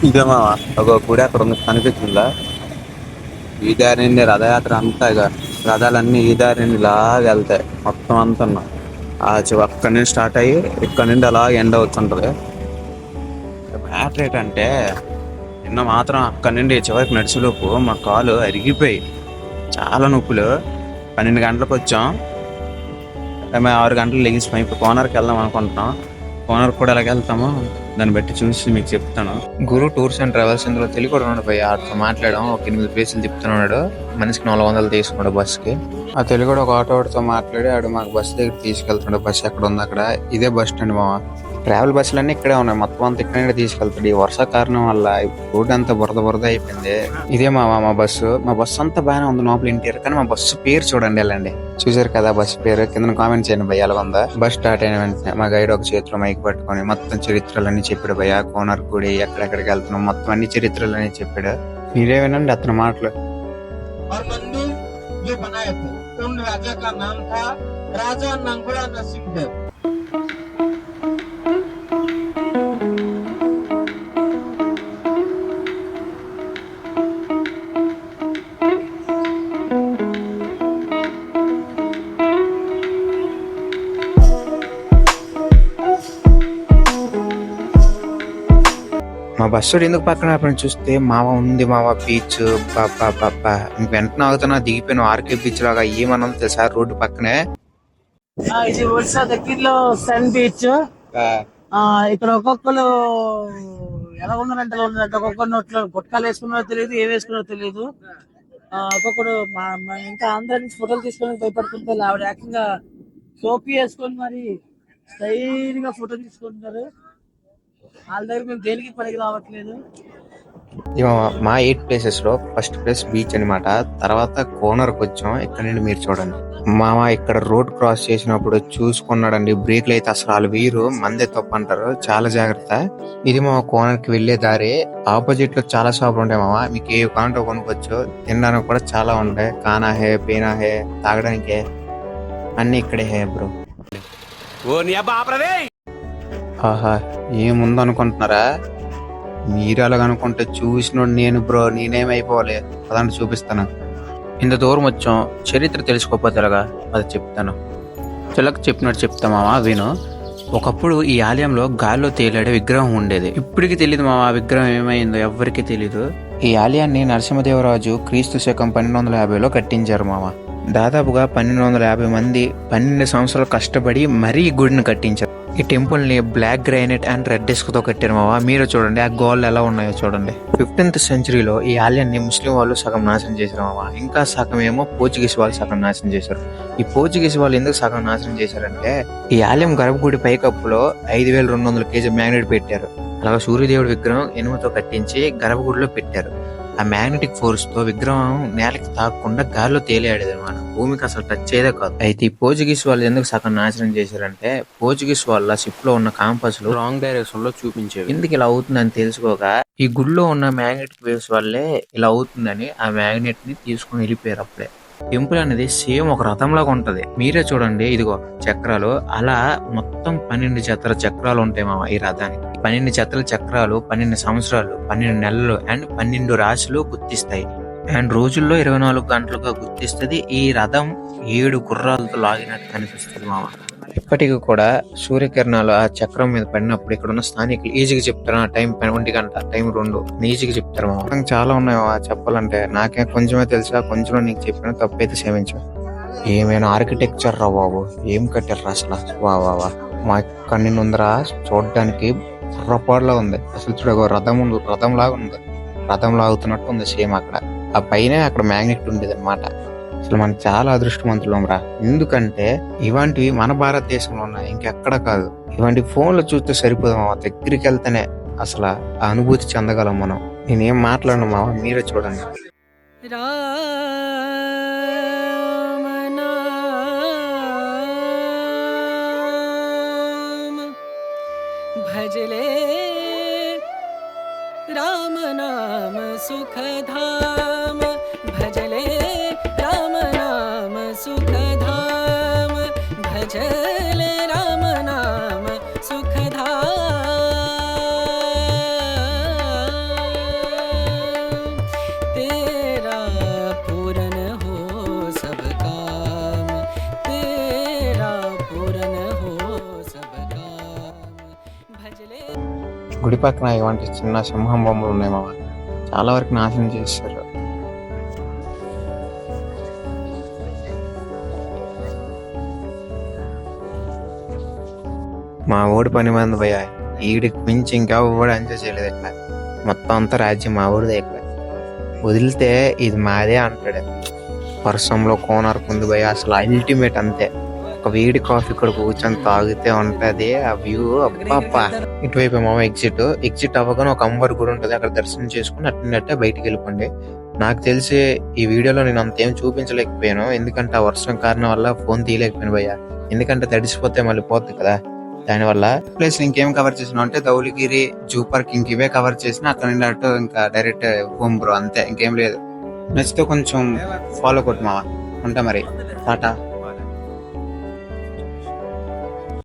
ఇదేమో ఒక గుడి అక్కడ ఉంది కనిపిస్తుందా? ఈ దారి నుండి రథయాత్ర అంతా ఇక రథాలన్నీ ఈ దారి నుండి ఇలాగ వెళ్తాయి మొత్తం అంతా. అక్కడి నుంచి స్టార్ట్ అయ్యి ఇక్కడ నుండి అలా ఎండ్ అవుతుంటది. మ్యాటర్ ఏంటంటే నిన్న మాత్రం అక్కడి నుండి చివరికి నడిచేలోపు మా కాలు అరిగిపోయి చాలా నొప్పులు. 12 గంటలకు వచ్చాం, 6 గంటలు లెగిసిపోయి ఇప్పుడు కోనర్కి వెళ్దాం అనుకుంటున్నాం. కోనర్ కూడా ఎలాగ వెళ్తామో దాన్ని బట్టి చూసి మీకు చెప్తాను. గురు టూర్స్ అండ్ ట్రావెల్స్ ఇందులో తెలుగు కూడా పోయి ఆటో మాట్లాడడం, ఒక 8 ప్లేసులు తిప్పుతున్నాడు. మనిషికి 400 తీసుకున్నాడు బస్సుకి. ఆ తెలుగు ఒక ఆటోతో మాట్లాడి ఆడు మాకు బస్సు దగ్గర తీసుకెళ్తున్నాడు. బస్సు ఎక్కడ ఉంది అక్కడ, ఇదే బస్ స్టాండ్ మామ. ట్రావెల్ బస్సులన్నీ ఇక్కడే ఉన్నాయి, మొత్తం అంతా ఇక్కడే తీసుకెళ్తాడు. ఈ వర్ష కారణం వల్ల రోడ్ అంతా బురద అయిపోయింది. ఇదే మా బస్సు. మా బస్సు అంతా బాగానే ఉంది లోపల ఇంటీరియర్, కానీ మా బస్సు పేరు చూడండి వెళ్ళండి. చూసారు కదా బస్సు పేరు? కింద కామెంట్ చేయండి భయ్య ఎలా ఉందా. బస్ స్టార్ట్ అయిన వెంటనే మా గైడ్ ఒక చేతిలో మైక్ పట్టుకొని మొత్తం చరిత్రలన్నీ చెప్పాడు. భయ్య కోనర్ గుడి ఎక్కడెక్కడికి వెళ్తున్నాం మొత్తం అన్ని చరిత్రలన్నీ చెప్పాడు. మీరే వినండి అతని మాటలు. రాజా నంగుళ నరసింహదేవ్. మా బస్సు ఎందుకు పక్కన చూస్తే మావ ఉంది, మావ బీచ్ బాబా వెంటనే ఆగుతున్నా దిగిపోయిన ఆర్కే బీచ్ లాగా ఏమన్నా తెలుసా రోడ్డు పక్కనే. ఇది ఒడిశా దగ్గరలో సన్ బీచ్. ఇక్కడ ఒక్కొక్కరు ఎలా ఉన్నారంటే ఒక్కొక్కరు నోట్లో గుట్కాలు వేసుకున్నారో తెలియదు, ఏం వేసుకున్నారో తెలియదు. ఒక్కొక్కడు ఇంకా ఆంధ్ర నుంచి ఫోటోలు తీసుకొని భయపడుతుంటే ఆవిడ ఏకంగా సోపి వేసుకొని మరి స్టైల్ గా ఫోటో తీసుకుంటున్నారు. వాళ్ళ దగ్గర మేము దేనికి పనికి రావట్లేదు. మా 8 ప్లేసెస్ లో ఫస్ట్ ప్లేస్ బీచ్ అనమాట. తర్వాత కోనర్కి వచ్చాం. ఇక్కడ నుండి మీరు చూడండి మామ, ఇక్కడ రోడ్ క్రాస్ చేసినప్పుడు చూసుకున్నాడండి, బ్రేక్లు అయితే అసలు వీరు మందే తప్పు అంటారు, చాలా జాగ్రత్త. ఇది మా కోనర్ కి వెళ్లే దారి. ఆపోజిట్ లో చాలా షాపులు ఉంటాయి మామ, మీకు ఏ కాంటో కొనుక్కోవచ్చు. తినడానికి కూడా చాలా ఉంటాయి. కానా హే, పీనా హే, తాగడానికి అన్ని ఇక్కడే హే బ్రో. ఆహా ఏముందనుకుంటున్నారా మీరు? అలాగనుకుంటే చూసినోడు నేను బ్రో, నేనేమైపోవాలి అదంటే చూపిస్తాను. ఇంత దూరం వచ్చాం, చరిత్ర తెలుసుకోకపోతే ఎలాగా అది చెప్తాను. చిలక చెప్పినట్టు చెప్తామా విను. ఒకప్పుడు ఈ ఆలయంలో గాల్లో తేలాడే విగ్రహం ఉండేది. ఇప్పటికి తెలియదు మామ ఆ విగ్రహం ఏమైందో ఎవ్వరికీ తెలీదు. ఈ ఆలయాన్ని నరసింహదేవరాజు క్రీస్తు శకం 1250లో కట్టించారు మామ. దాదాపుగా 1250 మంది 12 సంవత్సరాలు కష్టపడి మరీ ఈ గుడిని కట్టించారు. ఈ టెంపుల్ ని black granite and red disc తో కట్టారు మావా. మీరు చూడండి ఆ గోళ్ళు ఎలా ఉన్నాయో చూడండి. 15th సెంచరీలో ఈ ఆలయాన్ని ముస్లిం వాళ్ళు సగం నాశనం చేశారు మావా. ఇంకా సగం ఏమో పోర్చుగీస్ వాళ్ళు సగం నాశనం చేశారు. ఈ పోర్చుగీస్ వాళ్ళు ఎందుకు సగం నాశనం చేశారంటే, ఈ ఆలయం గర్భగుడి పైకప్పులో 5200 kg మ్యాగ్నెట్ పెట్టారు. అలాగే సూర్యదేవుడి విగ్రహం ఇనుముతో కట్టించి గర్భగుడిలో పెట్టారు. ఆ మ్యాగ్నెటిక్ ఫోర్స్ తో విగ్రహం నేలకి తాకకుండా గాల్లో తేలియాడేది అనమాట, భూమికి అసలు టచ్ అయ్యేదే కాదు. అయితే ఈ పోర్చుగీస్ వాళ్ళు ఎందుకు సగం నాశనం చేశారంటే, పోర్చుగీస్ వాళ్ళ షిప్ లో ఉన్న కాంపస్లు రాంగ్ డైరెక్షన్ లో చూపించేవి. ఎందుకు ఇలా అవుతుందని తెలుసుకోక ఈ గుడిలో ఉన్న మ్యాగ్నెటిక్ వేవ్స్ వల్లే ఇలా అవుతుందని ఆ మ్యాగ్నెట్ ని తీసుకుని వెళ్ళిపోయారు. అప్పుడే టెంపుల్ అనేది సేమ్ ఒక రథం లాగా ఉంటది. మీరే చూడండి, ఇదిగో చక్రాలు అలా మొత్తం 12 జతల చక్రాలు ఉంటాయి మామ ఈ రథానికి. 12 జతల చక్రాలు 12 సంవత్సరాలు, 12 నెలలు అండ్ 12 రాశులు గుర్తిస్తాయి. అండ్ రోజుల్లో 24 గంటలుగా గుర్తిస్తుంది. ఈ రథం 7 గుర్రాలతో లాగినట్టు కనిపిస్తుంది మామ. ఇప్పటికీ కూడా సూర్యకిరణాలు ఆ చక్రం మీద పడినప్పుడు ఇక్కడ ఉన్న స్థానికులు ఈజీగా చెప్తారు. ఆ టైం 1 గంట, టైం 2 ఈజీగా చెప్తారు మామ. చాలా ఉన్నాయి చెప్పాలంటే, నాకే కొంచెమే తెలుసా, కొంచెం నీకు చెప్పిన తప్పైతే క్షమించు. ఏమైనా ఆర్కిటెక్చర్ రా బాబు, ఏం కట్టారు అసలు. వా మా కన్నీ ఉందరా చూడడానికి పొర్రపాడులా ఉంది. అసలు చూడ రథం లాగా ఉంది, రథం లాగుతున్నట్టు ఉంది సేమ్. అక్కడ ఆ పైన అక్కడ మ్యాగ్నెట్ ఉండేది అనమాట. అసలు మనం చాలా అదృష్టవంతులం రా, ఎందుకంటే ఇలాంటివి మన భారతదేశంలో ఉన్నాయి, ఇంకెక్కడ కాదు. ఇలాంటి ఫోన్లు చూస్తే సరిపోదాం, దగ్గరికి వెళ్తేనే అసలు ఆ అనుభూతి చెందగలం మనం. నేనేం మాట్లాడను మావా, మీరే చూడండి. भजले राम नाम सुखधाम, भजले राम नाम सुखधाम, भजले राम नाम सुखधाम। గుడి పక్కన ఇలాంటి చిన్న సింహం బొమ్మలు ఉన్నాయి మామ. చాలా వరకు నాశనం చేస్తారు. మా ఊడి పని మంది భయ, ఈడికి మించి ఇంకా ఊడు ఎంజాయ్ చేయలేదు. ఇట్లా మొత్తం అంతా రాజ్యం మా ఊడిదే. ఇక్కడ వదిలితే ఇది మాదే అంటాడు. వర్షంలో కోనర్ ఉంది భయ, అసలు అల్టిమేట్. అంతే, ఒక వేడి కాఫీ ఇక్కడ కూర్చొని తాగితే ఉంటది ఆ వ్యూ. అబ్బా, ఇటువైపు మామ ఎగ్జిట్ అవ్వగానే ఒక అమ్మవారి గుడి ఉంటుంది. అక్కడ దర్శనం చేసుకుని అట్టే బయటికి వెళ్ళిపోండి. నాకు తెలిసి ఈ వీడియోలో నేను అంతేం చూపించలేకపోయాను, ఎందుకంటే ఆ వర్షం కారణం వల్ల ఫోన్ తీయలేకపోయాను భయ్య. ఎందుకంటే తడిసిపోతే మళ్ళీ పోతుంది కదా, దానివల్ల. ప్లేస్ ఇంకేం కవర్ చేసినా అంటే ధౌలిగిరి, జూ పార్క్, ఇంక ఇవే కవర్ చేసిన. అక్కడ నుండి అటు ఇంకా డైరెక్ట్ హోమ్ బ్రో, అంతే, ఇంకేం లేదు. నచ్చితే కొంచెం ఫాలో కొట్టు మావా. ఉంటా మరి, టాటా.